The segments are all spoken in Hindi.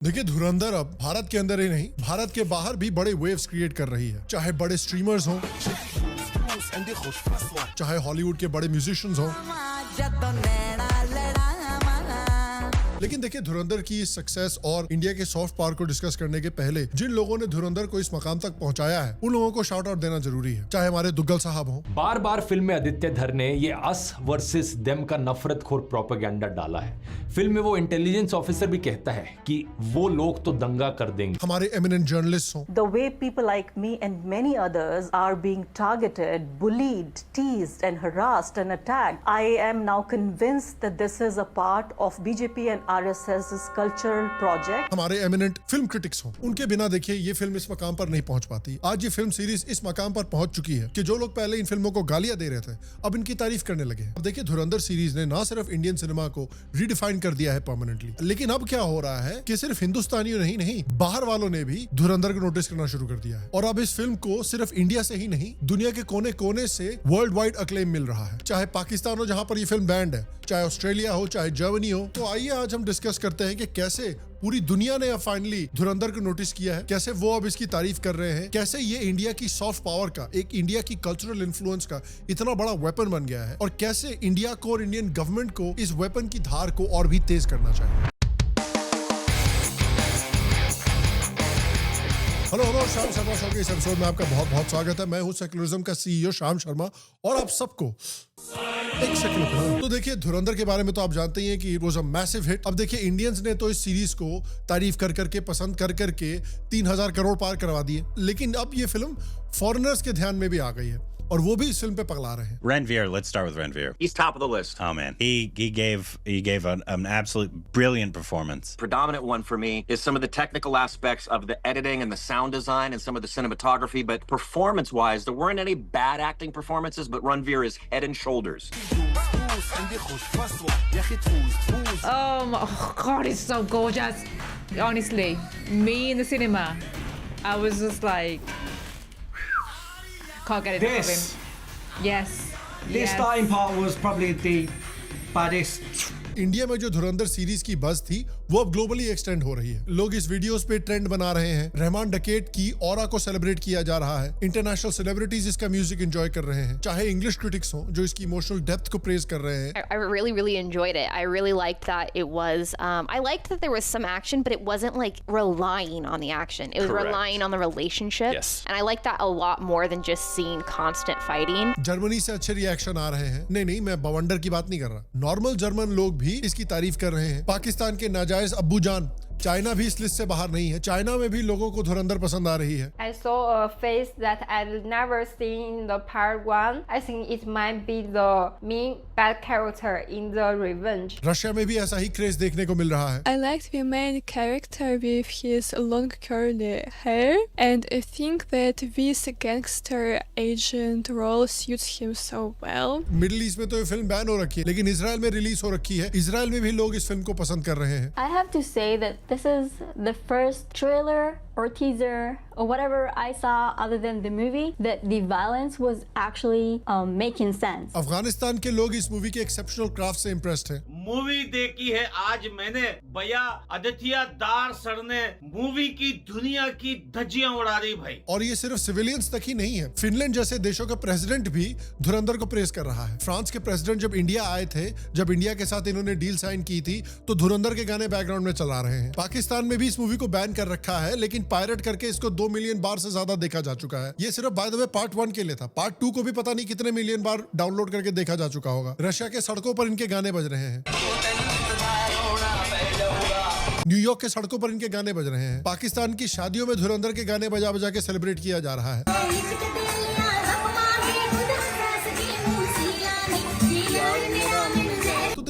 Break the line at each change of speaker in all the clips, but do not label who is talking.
देखिए धुरंधर अब भारत के अंदर ही नहीं, भारत के बाहर भी बड़े वेव्स क्रिएट कर रही है। चाहे बड़े स्ट्रीमर्स हों, चाहे हॉलीवुड के बड़े म्यूजिशियंस हों, लेकिन देखिए धुरंधर की इस सक्सेस और इंडिया के सॉफ्ट पावर को डिस्कस करने के पहले जिन लोगों ने धुरंधर को इस मकाम तक पहुंचाया है उन लोगों को शाउट आउट देना जरूरी है। चाहे हमारे दुग्गल साहब हों,
बार बार फिल्म में आदित्य धर ने ये अस वर्सेस देम का नफरतखोर प्रोपेगेंडा डाला है। फिल्म में वो इंटेलिजेंस ऑफिसर भी कहता है कि वो लोग तो दंगा कर देंगे।
हमारे एमिनेंट जर्नलिस्ट हों,
The way people like me and many others are being targeted, bullied, teased and harassed and attacked, I am now convinced that this is a part of BJP and RSS's cultural project.
हमारे एमिनेंट फिल्म क्रिटिक्स हों, उनके बिना देखिए ये फिल्म इस मकाम पर नहीं पहुंच पाती। आज ये फिल्म सीरीज इस मकाम पर पहुंच चुकी है कि जो लोग पहले इन फिल्मों को गालियां दे रहे थे अब इनकी तारीफ करने लगे। अब देखिए धुरंधर सीरीज ने ना सिर्फ इंडियन सिनेमा को रीडिफाइन कर दिया है परमानेंटली, लेकिन अब क्या हो रहा है कि सिर्फ हिंदुस्तानियों नहीं बाहर वालों ने भी धुरंधर को नोटिस करना शुरू कर दिया है। और अब इस फिल्म को सिर्फ इंडिया से ही नहीं, दुनिया के कोने कोने से वर्ल्ड वाइड अक्लेम मिल रहा है। चाहे पाकिस्तान हो जहां पर ये फिल्म बैंड है, चाहे ऑस्ट्रेलिया हो, चाहे जर्मनी हो। तो आइए आज हम डिस्कस करते हैं कि कैसे पूरी दुनिया ने अब फाइनली धुरंधर को नोटिस किया है, कैसे वो अब इसकी तारीफ कर रहे हैं, कैसे ये इंडिया की सॉफ्ट पावर का, एक इंडिया की कल्चरल इन्फ्लुएंस का इतना बड़ा वेपन बन गया है, और कैसे इंडिया को और इंडियन गवर्नमेंट को इस वेपन की धार को और भी तेज करना चाहिए। हेलो शाम शर्मा शो के इस एपिसोड में आपका बहुत बहुत स्वागत है। मैं हूं सेक्युलरिज्म का सीईओ शाम शर्मा और आप सबको एक सेकंड। तो देखिए धुरंधर के बारे में तो आप जानते ही हैं कि it was a massive hit. अब देखिए इंडियंस ने तो इस सीरीज को तारीफ कर करके, पसंद कर करके 3000 करोड़ पार करवा दिए, लेकिन अब ये फिल्म फॉरेनर्स के ध्यान में भी आ गई है और वो भी इस फिल्म पे पगला रहे हैं।
Ranveer, let's start with Ranveer.
He's top of the list.
Oh man, he gave an absolute brilliant performance.
Predominant one for me is some of the technical aspects of the editing and the sound design and some of the cinematography, but performance-wise, there weren't any bad acting performances, but Ranveer is head and shoulders.
Oh God, it's so gorgeous. Honestly, me in the cinema, I was just like, can't get enough of him. Yes.
This starting part was probably the baddest.
India में जो धुरंधर सीरीज की बज़ थी वो अब ग्लोबली एक्सटेंड हो रही है। लोग इस वीडियोस पे ट्रेंड बना रहे हैं। रहमान डकेट की ऑरा को सेलिब्रेट किया जा रहा है। इंटरनेशनल सेलिब्रिटीज इसका म्यूजिक एंजॉय कर रहे हैं। चाहे इंग्लिश क्रिटिक्स हो जो इसकी इमोशनल डेप्थ को प्रेज कर रहे हैं।
I really enjoyed it. I really liked that it was. I liked that there was some action, but it wasn't like relying on the action. It was
Correct.
relying on the relationships,
Yes.
and I liked that a lot more than just seeing constant fighting.
Germany से अच्छे रिएक्शन आ रहे हैं। नहीं मैं बवंडर की बात नहीं कर रहा। नॉर्मल जर्मन लोग भी इसकी तारीफ कर रहे हैं। पाकिस्तान के नाजायज अब्बू जान, चाइना भी इस लिस्ट से बाहर नहीं है। चाइना में भी लोगों को धुरंधर पसंद आ रही है।
I saw a face that I'd never seen in the part 1. I think it might be the main bad character in the Revenge.
Russia में भी ऐसा ही क्रेज देखने को मिल रहा है।
I liked the main character with his long curly hair, and I think that this gangster agent role suits him so well.
Middle east में तो ये फिल्म बैन हो रखी है, लेकिन इजराइल में रिलीज हो रखी है। इजराइल में भी लोग इस फिल्म को पसंद कर रहे हैं।
I have to say that this is the first trailer or teaser or whatever I saw other than the movie that the violence was actually making sense.
Afghanistan के लोग इस मूवी के एक्सेप्शनल क्राफ्ट से इम्प्रेस्ड हैं।
मूवी देखी है आज मैंने, भैया आदित्य दार सर ने मूवी की दुनिया की धज्जियां उड़ा दी भाई।
और ये सिर्फ सिविलियंस तक ही नहीं है। फिनलैंड जैसे देशों का प्रेसिडेंट भी धुरंधर को प्रेस कर रहा है। फ्रांस के प्रेसिडेंट जब इंडिया आए थे, जब इंडिया के साथ इन्होंने डील साइन की थी, तो धुरंधर के गाने बैकग्राउंड में चला रहे हैं। पाकिस्तान में भी इस मूवी को बैन कर रखा है, लेकिन पायरेट करके इसको 2 मिलियन बार से ज्यादा देखा जा चुका है। ये सिर्फ बाय द वे पार्ट 1 के लिए था। पार्ट 2 को भी पता नहीं कितने मिलियन बार डाउनलोड करके देखा जा चुका होगा। रशिया के सड़कों पर इनके गाने बज रहे हैं। न्यूयॉर्क के सड़कों पर इनके गाने बज रहे हैं। पाकिस्तान की शादियों में धुरंधर के गाने बजा बजा के सेलिब्रेट किया जा रहा है।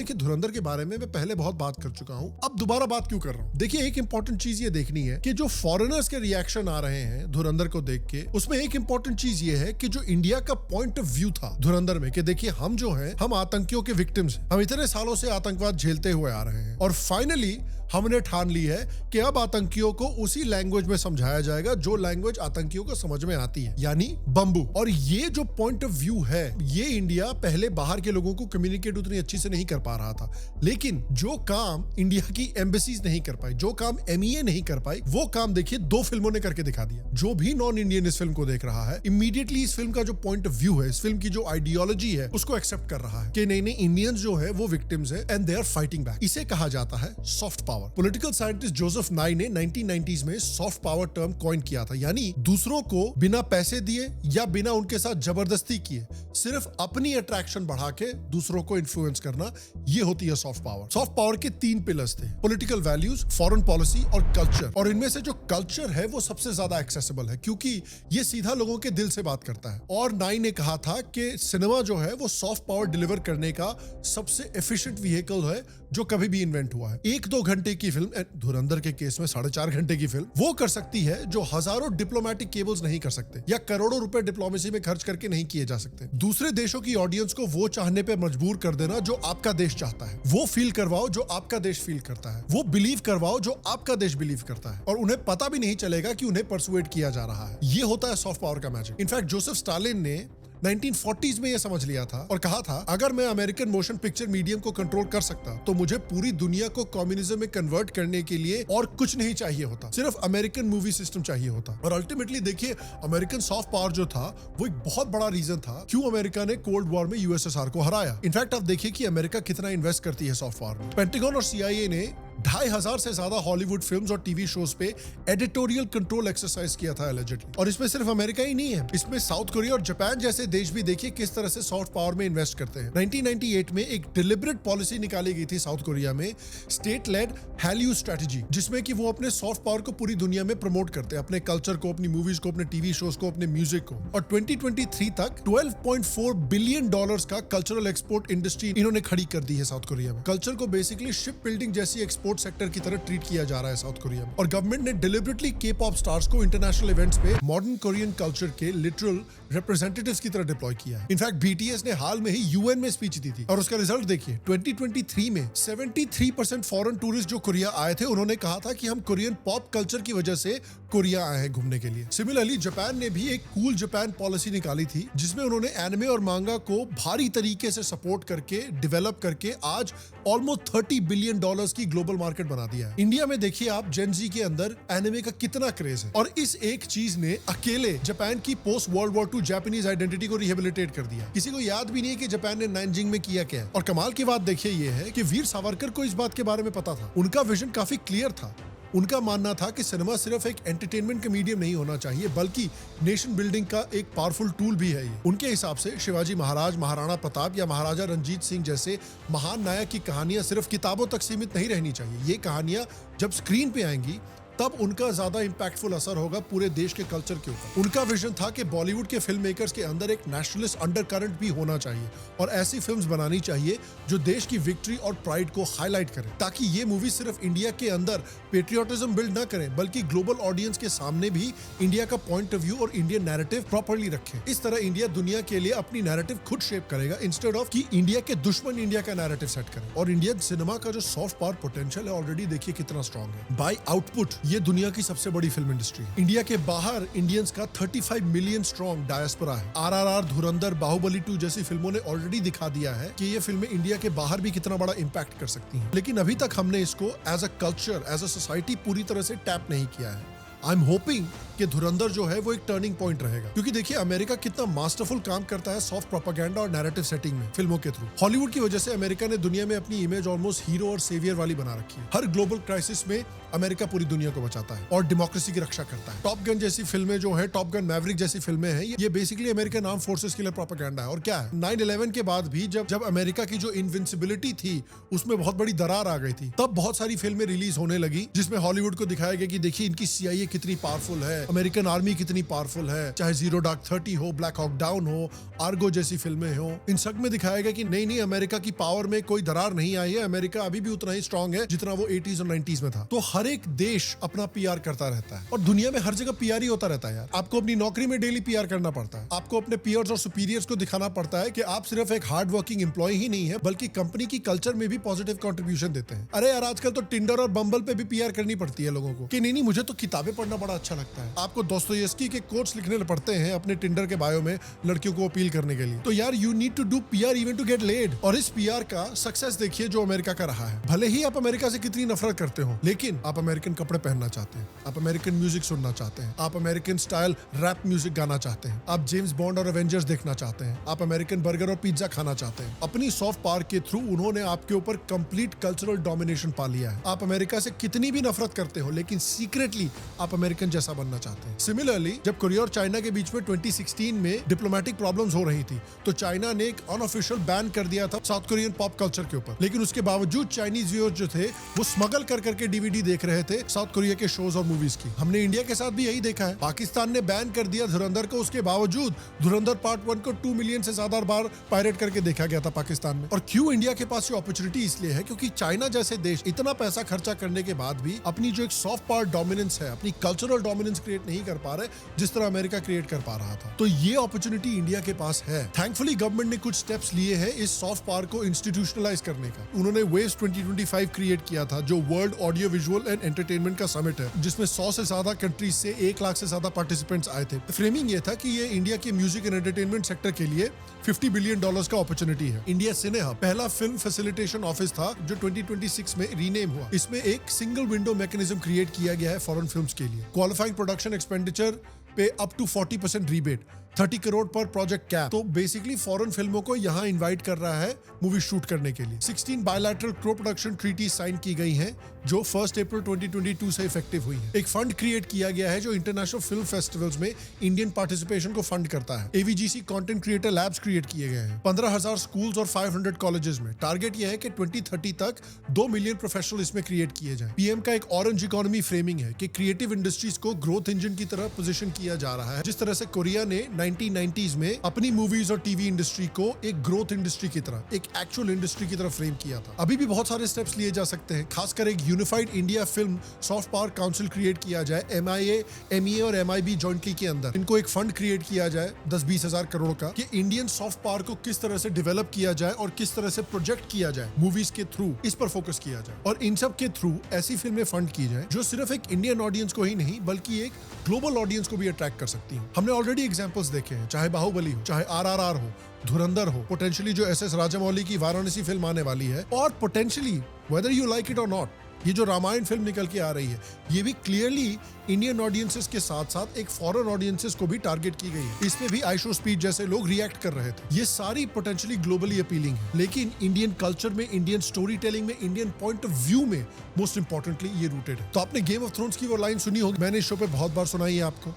देखिए धुरंधर के बारे में मैं पहले बहुत बात कर चुका हूं, अब दोबारा बात क्यों कर रहा हूं। देखिए एक इंपॉर्टेंट चीज ये देखनी है कि जो फॉरेनर्स के रिएक्शन आ रहे हैं धुरंधर को देख के, उसमें एक इंपॉर्टेंट चीज ये है कि जो इंडिया का पॉइंट ऑफ व्यू था धुरंधर में, कि देखिए हम जो हैं, हम आतंकियों के विक्टिम्स हैं। हम इतने सालों से आतंकवाद झेलते हुए आ रहे हैं और फाइनली हमने ठान ली है कि अब आतंकियों को उसी लैंग्वेज में समझाया जाएगा जो लैंग्वेज आतंकियों को समझ में आती है, यानी बम्बू। और ये जो पॉइंट ऑफ व्यू है, ये इंडिया पहले बाहर के लोगों को कम्युनिकेट उतनी अच्छी से नहीं कर पा रहा था, लेकिन जो काम इंडिया की एम्बेसीज नहीं कर पाई, जो काम MEA नहीं कर पाई, वो काम देखिए 2 फिल्मों ने करके दिखा दिया। जो भी नॉन इंडियन इस फिल्म को देख रहा है, इमीडिएटली इस फिल्म का जो पॉइंट ऑफ व्यू है, इस फिल्म की जो आइडियोलॉजी है, उसको एक्सेप्ट कर रहा है कि नहीं नहीं, इंडियंस जो है वो विक्टिम्स है and they are fighting back. इसे कहा जाता है soft power. Political scientist Joseph Nye ने 1990s में सॉफ्ट पावर टर्म कॉइन किया था, यानी दूसरों को बिना पैसे दिए या बिना उनके साथ जबरदस्ती किए सिर्फ अपनी अट्रैक्शन बढ़ा के दूसरों को इन्फ्लुएंस करना, ये होती है सॉफ्ट पावर। सॉफ्ट पावर के 3 पिलर्स थे, पॉलिटिकल वैल्यूज, फॉरेन पॉलिसी और कल्चर। और इनमें से जो कल्चर है वो सबसे ज्यादा एक्सेसिबल है, क्योंकि ये सीधा लोगों के दिल से बात करता है। और नाई ने कहा था कि सिनेमा जो है वो सॉफ्ट पावर डिलीवर करने का सबसे एफिशिएंट व्हीकल है जो कभी भी इन्वेंट हुआ है। 1-2 घंटे की फिल्म, धुरंधर के केस में 4.5 घंटे की फिल्म, वो कर सकती है जो हजारों डिप्लोमेटिक केबल्स नहीं कर सकते, या करोड़ों रुपए डिप्लोमेसी में खर्च करके नहीं किए जा सकते। दूसरे देशों की ऑडियंस को वो चाहने पे मजबूर कर देना जो आपका देश चाहता है, वो फील करवाओ जो आपका देश फील करता है, वो बिलीव करवाओ जो आपका देश बिलीव करता है, और उन्हें पता भी नहीं चलेगा कि उन्हें परसुएट किया जा रहा है। ये होता है सॉफ्ट पावर का मैजिक। इनफैक्ट जोसेफ स्टालिन ने 1940s में यह समझ लिया था और कहा था, अगर मैं अमेरिकन मोशन पिक्चर मीडियम को कंट्रोल कर सकता तो मुझे पूरी दुनिया को कम्युनिज्म में कन्वर्ट करने के लिए और कुछ नहीं चाहिए होता, सिर्फ अमेरिकन मूवी सिस्टम चाहिए होता। और अल्टीमेटली देखिए, अमेरिकन सॉफ्ट पावर जो था वो एक बहुत बड़ा रीजन था क्यों अमेरिका ने कोल्ड वॉर में USSR को हराया। इनफैक्ट आप देखिए कि अमेरिका कितना इन्वेस्ट करती है सॉफ्ट पावर में। पेंटागन और CIA ने 2500 से ज्यादा हॉलीवुड फिल्म्स और टीवी शोज पे एडिटोरियल कंट्रोल एक्सरसाइज किया था एलिजिडली। और इसमें सिर्फ अमेरिका ही नहीं है, इसमें साउथ कोरिया और जापान जैसे देश भी देखिए किस तरह से सॉफ्ट पावर में इन्वेस्ट करते हैं। 1998 में एक डिलिबरेट पॉलिसी निकाली गई थी साउथ कोरिया में, स्टेट लेड हैल्यू स्ट्रेटजी, जिसमें कि वो अपने सॉफ्ट पावर को पूरी दुनिया में प्रमोट करते हैं, अपने कल्चर को, अपनी मूवीज को, अपने टीवी शोज को, अपने म्यूजिक को। और 2023 तक $12.4 बिलियन का कल्चरल एक्सपोर्ट इंडस्ट्री इन्होंने खड़ी कर दी है साउथ कोरिया में। कल्चर को बेसिकली शिप बिल्डिंग जैसी एक्सपोर्ट सेक्टर की तरह ट्रीट किया जा रहा है साउथ कोरिया में। और गवर्नमेंट ने डिलिबरेटली K-pop स्टार्स को इंटरनेशनल इवेंट्स पे मॉडर्न कोरियन कल्चर के लिटरल रिप्रेजेंटेटिव्स की तरह डिप्लॉय किया है। इनफैक्ट BTS ने हाल में ही UN में स्पीच दी थी और उसका रिजल्ट देखिए, 2023 में 73% फॉरेन टूरिस्ट जो कोरिया आए थे, उन्होंने कहा था कि हम कोरियन पॉप कल्चर की वजह से कोरिया आए हैं घूमने के लिए। सिमिलरली जापान ने भी एक कूल जापान पॉलिसी निकाली थी, जिसमें उन्होंने एनिमे और मांगा को भारी तरीके से सपोर्ट करके, डेवलप करके आज ऑलमोस्ट $30 बिलियन की ग्लोबल मार्केट बना दिया है। इंडिया में देखिए आप, जेन जी के अंदर एनिमे का कितना क्रेज है, और इस एक चीज ने अकेले जापान की post world war 2 Japanese identity को रिहेबिलिटेट कर दिया। किसी को याद भी नहीं है कि जापान ने नानजिंग में किया क्या है। और कमाल की बात देखिए ये है कि वीर सावरकर को इस बात के बारे में पता था, उनका विजन काफी क्लियर था। उनका मानना था कि सिनेमा सिर्फ एक एंटरटेनमेंट का मीडियम नहीं होना चाहिए, बल्कि नेशन बिल्डिंग का एक पावरफुल टूल भी है ये। उनके हिसाब से शिवाजी महाराज, महाराणा प्रताप या महाराजा रंजीत सिंह जैसे महान नायक की कहानियां सिर्फ किताबों तक सीमित नहीं रहनी चाहिए। ये कहानियां जब स्क्रीन पे आएंगी तब उनका ज्यादा इंपैक्टफुल असर होगा पूरे देश के कल्चर के ऊपर। उनका विजन था कि बॉलीवुड के फिल्म मेकर्स के अंदर एक नेशनलिस्ट अंडरकरंट भी होना चाहिए और ऐसी फिल्म्स बनानी चाहिए जो देश की विक्ट्री और प्राइड को हाईलाइट करें, ताकि ये मूवी सिर्फ इंडिया के अंदर पेट्रियोटिज्म बिल्ड ना करें, बल्कि ग्लोबल ऑडियंस के सामने भी इंडिया का पॉइंट ऑफ व्यू और इंडियन नैरेटिव प्रॉपर्ली रखें। इस तरह इंडिया दुनिया के लिए अपनी नैरेटिव खुद शेप करेगा, इंस्टेड ऑफ कि इंडिया के दुश्मन इंडिया का नैरेटिव सेट करें। और इंडियन सिनेमा का जो सॉफ्ट पावर पोटेंशियल है ऑलरेडी देखिए कितना स्ट्रॉन्ग है। बाय आउटपुट ये दुनिया की सबसे बड़ी फिल्म इंडस्ट्री। इंडिया के बाहर इंडियंस का 35 मिलियन स्ट्रॉन्ग डायस्पोरा है। RRR, धुरंधर, बाहुबली 2 जैसी फिल्मों ने ऑलरेडी दिखा दिया है कि ये फिल्में इंडिया के बाहर भी कितना बड़ा इंपैक्ट कर सकती हैं। लेकिन अभी तक हमने इसको as a culture, as a society पूरी तरह से टैप नहीं किया है। आई एम होपिंग कि धुरंधर जो है वो एक टर्निंग पॉइंट रहेगा, क्योंकि देखिए अमेरिका कितना मास्टरफुल काम करता है सॉफ्ट प्रोपेगेंडा और नैरेटिव सेटिंग में फिल्मों के थ्रू। हॉलीवुड की वजह से अमेरिका ने दुनिया में अपनी इमेज ऑलमोस्ट हीरो और सेवियर वाली बना रखी है। हर ग्लोबल क्राइसिस में अमेरिका पूरी दुनिया को बचाता है और डेमोक्रेसी की रक्षा करता है। टॉप गन जैसी फिल्में जो है, टॉप गन मैवरिक जैसी फिल्में हैं, ये बेसिकली अमेरिकन आर्म फोर्सेस के लिए प्रोपेगेंडा है। और क्या है, 9/11 के बाद भी जब अमेरिका की जो इनविंसिबिलिटी थी उसमें बहुत बड़ी दरार आ गई थी, तब बहुत सारी फिल्में रिलीज होने लगी जिसमें हॉलीवुड को दिखाया गया कि देखिए इनकी CIA कितनी पावरफुल है, अमेरिकन आर्मी कितनी पावरफुल है, चाहे जीरो डार्क 30 हो, ब्लैक हॉक डाउन हो, आर्गो जैसी फिल्में हो, इन सब में दिखाया गया कि नहीं अमेरिका की पावर में कोई दरार नहीं आई है, अमेरिका अभी भी उतना ही स्ट्रांग है जितना वो 80s और 90s में था। तो हर एक देश अपना पीआर करता रहता है और दुनिया में हर जगह पीआर ही होता रहता है यार। आपको अपनी नौकरी में डेली पीआर करना पड़ता है, आपको अपने पीयर्स और सुपीरियर्स को दिखाना पड़ता है कि आप सिर्फ एक हार्ड वर्किंग एम्प्लॉय ही नहीं है बल्कि कंपनी की कल्चर में भी पॉजिटिव कंट्रीब्यूशन देते हैं। अरे यार आजकल तो टिंडर और बम्बल पे भी पीआर करनी पड़ती है लोगों को कि नहीं मुझे तो किताबें पढ़ना बड़ा अच्छा लगता है। आपको दोस्तोयेव्स्की के कोट्स लिखने पड़ते हैं अपने टिंडर के बायो में लड़कियों को अपील करने के लिए। तो यार you need to do PR even to get laid. और इस पीआर का सक्सेस देखिए जो अमेरिका का रहा है। भले ही आप अमेरिका से कितनी नफरत करते हो लेकिन आप अमेरिकन कपड़े पहनना चाहते हैं, आप अमेरिकन म्यूजिक सुनना चाहते हैं, आप अमेरिकन स्टाइल रैप म्यूजिक गाना चाहते हैं, आप जेम्स बॉन्ड और एवेंजर्स देखना चाहते हैं, आप अमेरिकन बर्गर और पिज्जा खाना चाहते हैं। अपनी सॉफ्ट पावर के थ्रू उन्होंने आपके ऊपर कंप्लीट कल्चरल डोमिनेशन पा लिया है। आप अमेरिका से कितनी भी नफरत करते हो लेकिन सीक्रेटली आप अमेरिकन जैसा बनना चाहते हैं। सिमिलरली जब कोरिया और चाइना के बीच में 2016 में डिप्लोमेटिक प्रॉब्लम्स हो रही थी तो चाइना ने एक अनऑफिशियल बैन कर दिया था साउथ कोरियन पॉप कल्चर के ऊपर, लेकिन उसके बावजूद चाइनीज व्यूअर्स जो थे वो स्मगल कर करके डीवीडी देख रहे थे साउथ कोरिया के शोज और मूवीज की। हमने इंडिया के साथ भी यही देखा है। पाकिस्तान ने बैन कर दिया धुरंधर को, उसके बावजूद धुरंधर पार्ट 1 को 2 मिलियन से ज्यादा बार पायरेट करके देखा गया था पाकिस्तान में। और क्यों इंडिया के पास ये अपॉर्चुनिटी इसलिए है क्योंकि चाइना जैसे देश इतना पैसा खर्चा करने के बाद भी अपनी जो एक सॉफ्ट पावर डोमिनेंस है, अपनी कल्चरल डोमिनेंस क्रिएट नहीं कर पा रहे जिस तरह अमेरिका क्रिएट कर पा रहा था। तो ये अपॉर्चुनिटी इंडिया के पास है। थैंकफुली गवर्नमेंट ने कुछ स्टेप्स लिए हैं इस सॉफ्ट पावर को इंस्टीट्यूशनलाइज करने का। उन्होंने वेव्स 2025 क्रिएट किया था जो world audio visual and entertainment का समिट है जिसमें 100 से ज्यादा कंट्रीज से 1 लाख से ज्यादा पार्टिसिपेंट्स आए थे। फ्रेमिंग ये था कि ये इंडिया के म्यूजिक एंड एंटरटेनमेंट सेक्टर के लिए $50 बिलियन का अपॉर्चुनिटी है। इंडिया सिने हब पहला फिल्म फैसिलिटेशन ऑफिस था जो 2026 में रीनेम हुआ। इसमें एक सिंगल विंडो मैकेनिज्म क्रिएट किया गया है फॉरेन फिल्म्स के लिए। क्वालिफाइंग प्रोडक्शन एक्सपेंडिचर पे अप टू 40% रीबेट, 30 करोड़ पर प्रोजेक्ट कैप। तो बेसिकली फॉरेन फिल्मों को यहाँ इनवाइट कर रहा है मूवी शूट करने के लिए। 16 बायलैटरल को प्रोडक्शन ट्रीटी साइन की गई हैं जो 1 अप्रैल 2022 से इफेक्टिव हुई है। एक फंड क्रिएट किया गया है जो इंटरनेशनल फिल्म फेस्टिवल्स में इंडियन पार्टिसिपेशन को फंड करता है। AVGC content creator labs create किए गए हैं 15,000 स्कूल्स और 500 कॉलेजेस में। टारगेट यह है कि 2030 तक 2 मिलियन प्रोफेशनल इसमें क्रिएट किए जाएं। पीएम का एक ऑरेंज इकोनॉमी फ्रेमिंग है कि क्रिएटिव इंडस्ट्रीज को ग्रोथ इंजन की तरह पोजीशन किया जा रहा है, जिस तरह से कोरिया ने 1990s में अपनी मूवीज और टीवी इंडस्ट्री को एक ग्रोथ इंडस्ट्री की तरह, एक एक्चुअल इंडस्ट्री की तरह फ्रेम किया था। अभी भी बहुत सारे स्टेप्स लिए जा सकते हैं, खासकर एक unified India film soft power council create किया जाए MIA, MEA और MIB जॉइंटली के अंदर। इनको एक फंड क्रिएट किया जाए 10-20 हजार करोड़ का कि इंडियन सॉफ्ट पावर को किस तरह से डेवलप किया जाए और किस तरह से प्रोजेक्ट किया जाए मूवीज के थ्रू, इस पर फोकस किया जाए। और इन सब के थ्रू ऐसी फिल्में फंड की जाए जो सिर्फ एक इंडियन ऑडियंस को ही नहीं बल्कि एक ग्लोबल ऑडियंस को भी अट्रैक्ट कर सकती है। हमने ऑलरेडी एग्जांपल्स देखे हैं, चाहे बाहुबली हो, चाहे RRR हो, धुरंधर हो, पोटेंशियली जो SS राजामौली की वाराणसी फिल्म आने वाली है, और potentially whether you like it और नॉट ये जो रामायण फिल्म निकल के आ रही है, ये भी क्लियरली इंडियन ऑडियंसेस के साथ साथ एक फॉरेन ऑडियंसेस को भी टारगेट की गई है। इसमें भी आइशो स्पीड जैसे लोग रिएक्ट कर रहे थे। ये सारी पोटेंशियली ग्लोबली अपीलिंग है, लेकिन इंडियन कल्चर में, इंडियन स्टोरी टेलिंग में, इंडियन पॉइंट ऑफ व्यू में मोस्ट इंपॉर्टेंटली ये रूटेड है। तो आपने गेम ऑफ थ्रोन्स की वो लाइन सुनी होगी, मैंने इस शो पे बहुत बार सुनाई है आपको,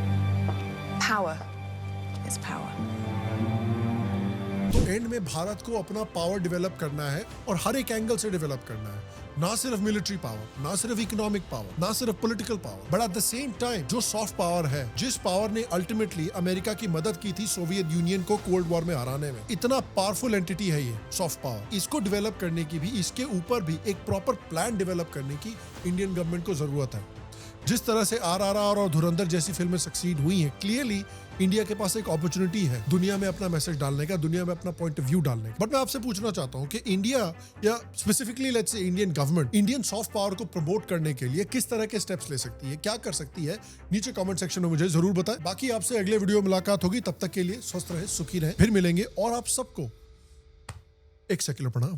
Power is power.
तो एंड में भारत को अपना पावर डेवलप करना है और हर एक एंगल से डेवलप करना है। ना सिर्फ मिलिट्री पावर, ना सिर्फ इकोनॉमिक पावर, ना सिर्फ political power, but at the same time जो सॉफ्ट पावर है, जिस पावर ने अल्टीमेटली अमेरिका की मदद की थी सोवियत यूनियन को कोल्ड वॉर में हराने में। इतना पावरफुल एंटिटी है ये सॉफ्ट पावर। इसको डेवलप करने की भी, इसके ऊपर भी एक प्रॉपर प्लान डेवलप करने की इंडियन गवर्नमेंट को जरूरत है। जिस तरह से RRR और धुरंधर जैसी फिल्में सक्सीड हुई हैं, क्लियरली इंडिया के पास एक अपॉर्चुनिटी है दुनिया में अपना मैसेज डालने का, दुनिया में अपना पॉइंट ऑफ व्यू डालने का। बट मैं आपसे पूछना चाहता हूं कि इंडिया या specifically let's say Indian government Indian soft power को प्रमोट करने के लिए किस तरह के स्टेप्स ले सकती है, क्या कर सकती है? नीचे कमेंट सेक्शन में मुझे जरूर बताएं। बाकी आपसे अगले वीडियो में मुलाकात होगी, तब तक के लिए स्वस्थ रहे, सुखी रहे, फिर मिलेंगे। और आप सबको एक सेक्युलर प्रणाम।